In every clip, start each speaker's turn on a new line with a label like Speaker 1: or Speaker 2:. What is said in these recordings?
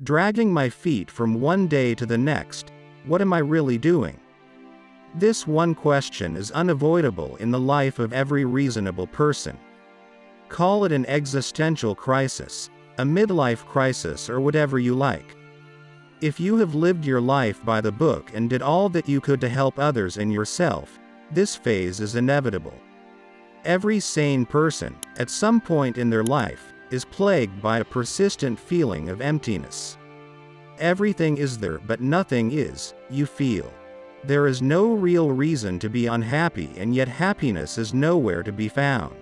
Speaker 1: Dragging my feet from one day to the next, what am I really doing? This one question is unavoidable in the life of every reasonable person. Call it an existential crisis, a midlife crisis, or whatever you like. If you have lived your life by the book and did all that you could to help others and yourself, this phase is inevitable. Every sane person, at some point in their life, is plagued by a persistent feeling of emptiness. Everything is there but nothing is, you feel. There is no real reason to be unhappy, and yet happiness is nowhere to be found.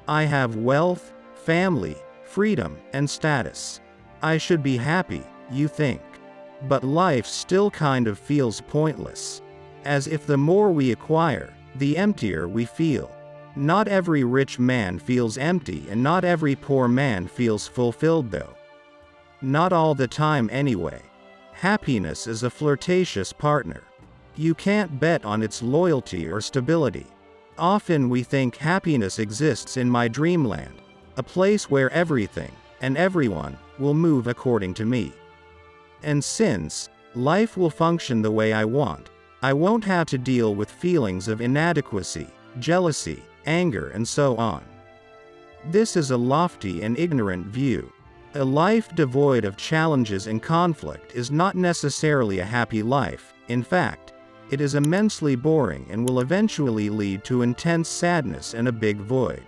Speaker 1: I have wealth, family, freedom, and status. I should be happy, you think. But life still kind of feels pointless. As if the more we acquire, the emptier we feel. Not every rich man feels empty, and not every poor man feels fulfilled though. Not all the time anyway. Happiness is a flirtatious partner. You can't bet on its loyalty or stability. Often we think happiness exists in my dreamland, a place where everything, and everyone, will move according to me. And since life will function the way I want, I won't have to deal with feelings of inadequacy, jealousy, anger, and so on. This is a lofty and ignorant view. A life devoid of challenges and conflict is not necessarily a happy life. In fact, it is immensely boring and will eventually lead to intense sadness and a big void.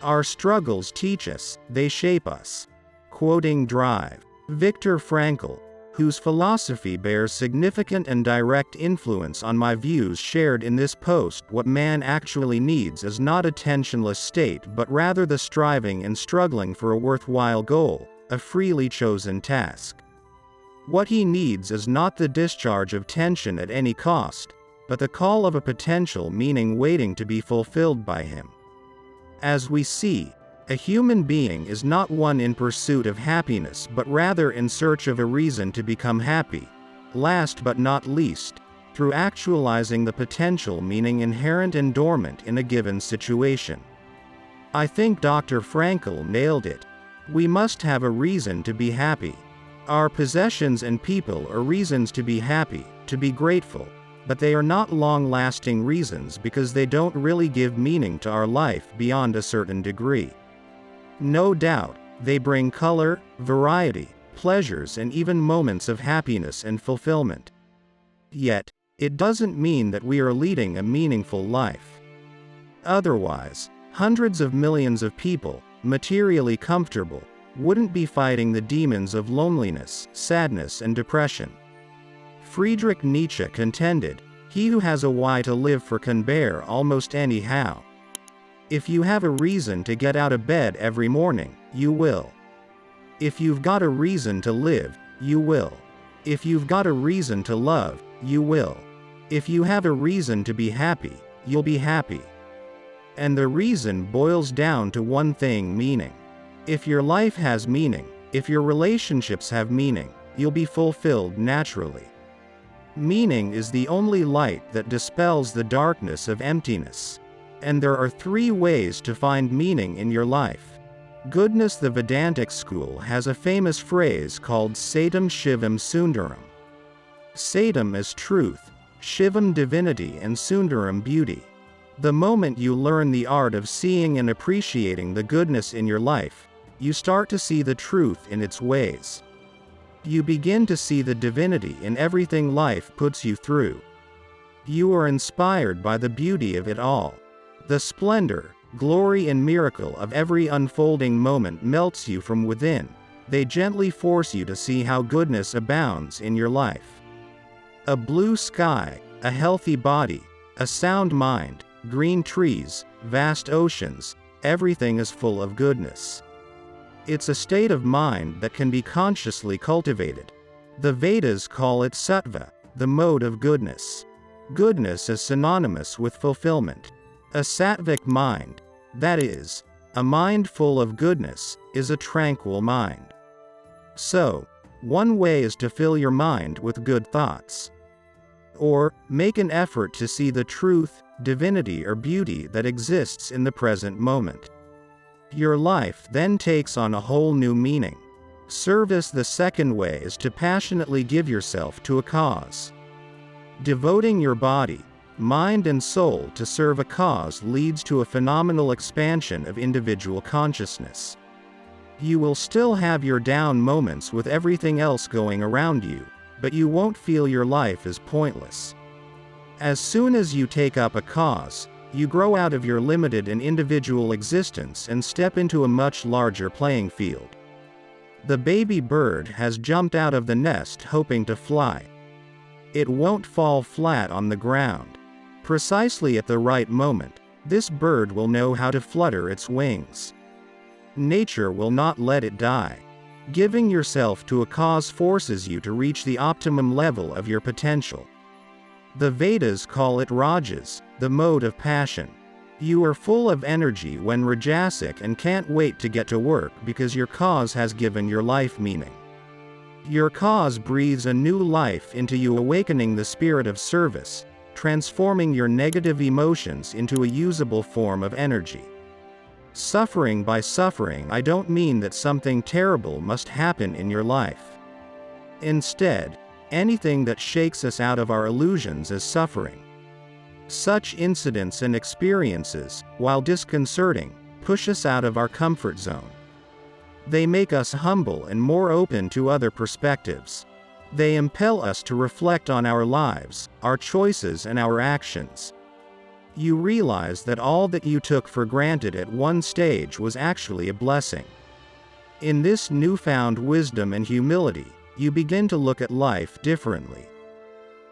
Speaker 1: Our struggles teach us, they shape us. Quoting Drive. Viktor Frankl, whose philosophy bears significant and direct influence on my views shared in this post. What man actually needs is not a tensionless state, but rather the striving and struggling for a worthwhile goal, a freely chosen task. What he needs is not the discharge of tension at any cost, but the call of a potential meaning waiting to be fulfilled by him. As we see, a human being is not one in pursuit of happiness, but rather in search of a reason to become happy. Last but not least, through actualizing the potential meaning inherent and dormant in a given situation. I think Dr. Frankl nailed it. We must have a reason to be happy. Our possessions and people are reasons to be happy, to be grateful, but they are not long-lasting reasons because they don't really give meaning to our life beyond a certain degree. No doubt, they bring color, variety, pleasures, and even moments of happiness and fulfillment. Yet, it doesn't mean that we are leading a meaningful life. Otherwise, hundreds of millions of people, materially comfortable, wouldn't be fighting the demons of loneliness, sadness, and depression. Friedrich Nietzsche contended, "He who has a why to live for can bear almost any how." If you have a reason to get out of bed every morning, you will. If you've got a reason to live, you will. If you've got a reason to love, you will. If you have a reason to be happy, you'll be happy. And the reason boils down to one thing: meaning. If your life has meaning, if your relationships have meaning, you'll be fulfilled naturally. Meaning is the only light that dispels the darkness of emptiness. And there are 3 ways to find meaning in your life. Goodness. The Vedantic school has a famous phrase called Satyam Shivam Sundaram. Satyam is truth, Shivam divinity, and Sundaram beauty. The moment you learn the art of seeing and appreciating the goodness in your life, you start to see the truth in its ways. You begin to see the divinity in everything life puts you through. You are inspired by the beauty of it all. The splendor, glory, and miracle of every unfolding moment melts you from within. They gently force you to see how goodness abounds in your life. A blue sky, a healthy body, a sound mind, green trees, vast oceans, everything is full of goodness. It's a state of mind that can be consciously cultivated. The Vedas call it sattva, the mode of goodness. Goodness is synonymous with fulfillment. A sattvic mind, that is, a mind full of goodness, is a tranquil mind. So, one way is to fill your mind with good thoughts. Or, make an effort to see the truth, divinity, or beauty that exists in the present moment. Your life then takes on a whole new meaning. Service, the second way, is to passionately give yourself to a cause. Devoting your body, mind and soul to serve a cause leads to a phenomenal expansion of individual consciousness. You will still have your down moments with everything else going around you, but you won't feel your life is pointless. As soon as you take up a cause, you grow out of your limited and individual existence and step into a much larger playing field. The baby bird has jumped out of the nest hoping to fly. It won't fall flat on the ground. Precisely at the right moment, this bird will know how to flutter its wings. Nature will not let it die. Giving yourself to a cause forces you to reach the optimum level of your potential. The Vedas call it rajas, the mode of passion. You are full of energy when rajasic and can't wait to get to work because your cause has given your life meaning. Your cause breathes a new life into you, awakening the spirit of service, transforming your negative emotions into a usable form of energy. Suffering, by suffering I don't mean that something terrible must happen in your life. Instead, anything that shakes us out of our illusions is suffering. Such incidents and experiences, while disconcerting, push us out of our comfort zone. They make us humble and more open to other perspectives. They impel us to reflect on our lives, our choices and our actions. You realize that all that you took for granted at one stage was actually a blessing. In this newfound wisdom and humility, you begin to look at life differently.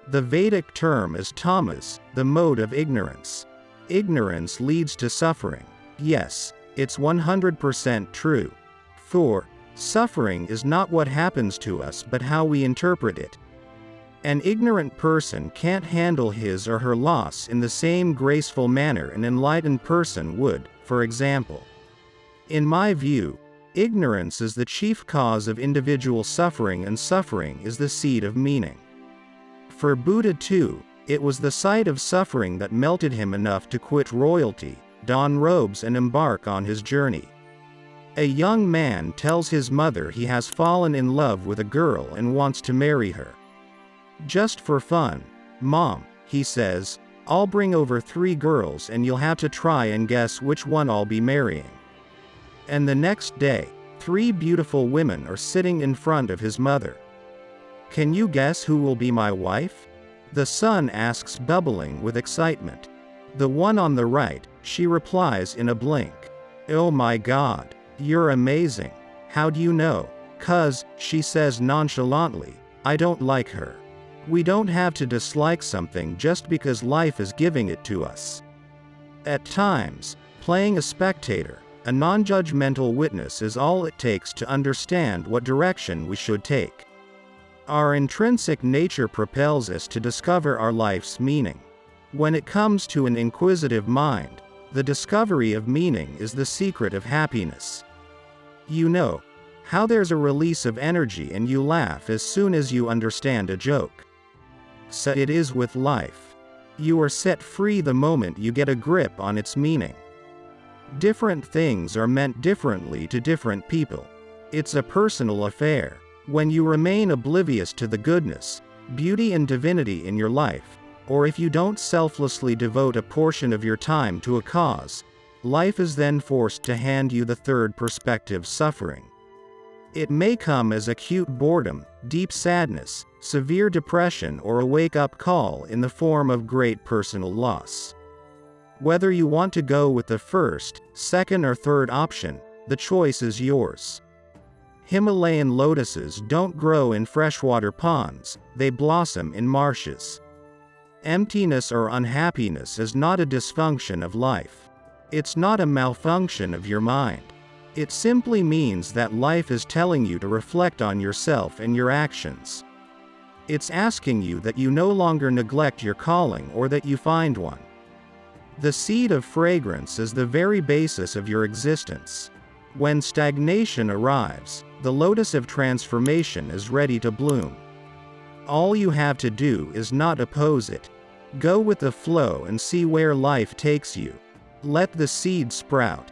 Speaker 1: The Vedic term is tamas, the mode of ignorance. Ignorance leads to suffering. Yes, it's 100% true. For suffering is not what happens to us but how we interpret it. An ignorant person can't handle his or her loss in the same graceful manner an enlightened person would, for example. In my view, ignorance is the chief cause of individual suffering, and suffering is the seed of meaning. For Buddha too, it was the sight of suffering that melted him enough to quit royalty, don robes and embark on his journey. A young man tells his mother he has fallen in love with a girl and wants to marry her. Just for fun, Mom, he says, I'll bring over 3 girls and you'll have to try and guess which one I'll be marrying. And the next day, 3 beautiful women are sitting in front of his mother. Can you guess who will be my wife? The son asks, bubbling with excitement. The one on the right, she replies in a blink. Oh my God, you're amazing. How do you know? 'Cause, she says nonchalantly, I don't like her. We don't have to dislike something just because life is giving it to us. At times, playing a spectator, a non-judgmental witness is all it takes to understand what direction we should take. Our intrinsic nature propels us to discover our life's meaning. When it comes to an inquisitive mind, the discovery of meaning is the secret of happiness. You know how there's a release of energy and you laugh as soon as you understand a joke. So it is with life. You are set free the moment you get a grip on its meaning. Different things are meant differently to different people. It's a personal affair. When you remain oblivious to the goodness, beauty and divinity in your life, or if you don't selflessly devote a portion of your time to a cause, life is then forced to hand you the third perspective, suffering. It may come as acute boredom, deep sadness, severe depression, or a wake-up call in the form of great personal loss. Whether you want to go with the first, second, or third option, the choice is yours. Himalayan lotuses don't grow in freshwater ponds, they blossom in marshes. Emptiness or unhappiness is not a dysfunction of life. It's not a malfunction of your mind. It simply means that life is telling you to reflect on yourself and your actions. It's asking you that you no longer neglect your calling or that you find one. The seed of fragrance is the very basis of your existence. When stagnation arrives, the lotus of transformation is ready to bloom. All you have to do is not oppose it. Go with the flow and see where life takes you. Let the seed sprout.